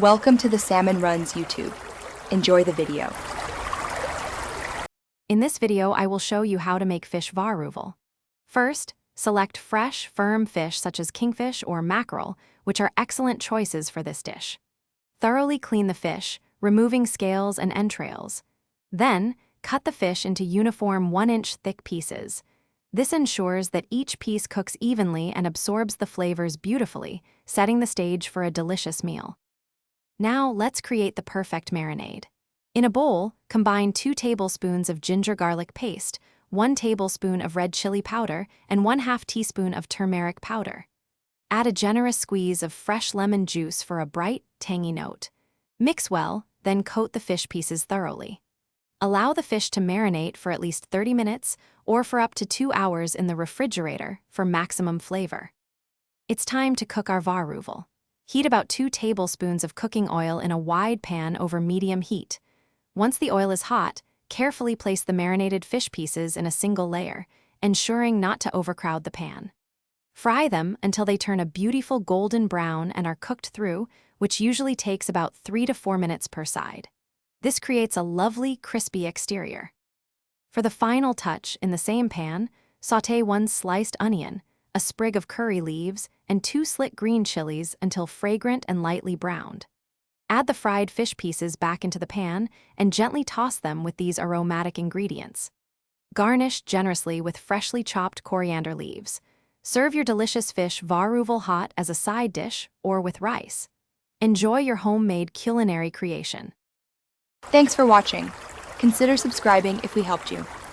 Welcome to the Salmon Runs YouTube. Enjoy the video. In this video, I will show you how to make fish Varuval. First, select fresh, firm fish such as kingfish or mackerel, which are excellent choices for this dish. Thoroughly clean the fish, removing scales and entrails. Then, cut the fish into uniform 1-inch thick pieces. This ensures that each piece cooks evenly and absorbs the flavors beautifully, setting the stage for a delicious meal. Now, let's create the perfect marinade. In a bowl, combine 2 tablespoons of ginger garlic paste, 1 tablespoon of red chili powder, and 1/2 teaspoon of turmeric powder. Add a generous squeeze of fresh lemon juice for a bright, tangy note. Mix well, then coat the fish pieces thoroughly. Allow the fish to marinate for at least 30 minutes or for up to 2 hours in the refrigerator for maximum flavor. It's time to cook our Varuval. Heat about 2 tablespoons of cooking oil in a wide pan over medium heat. Once the oil is hot, carefully place the marinated fish pieces in a single layer, ensuring not to overcrowd the pan. Fry them until they turn a beautiful golden brown and are cooked through, which usually takes about 3 to 4 minutes per side. This creates a lovely, crispy exterior. For the final touch, in the same pan, sauté 1 sliced onion, a sprig of curry leaves, and 2 slit green chilies until fragrant and lightly browned. Add the fried fish pieces back into the pan and gently toss them with these aromatic ingredients. Garnish generously with freshly chopped coriander leaves. Serve your delicious fish Varuval hot as a side dish or with rice. Enjoy your homemade culinary creation. Thanks for watching. Consider subscribing if we helped you.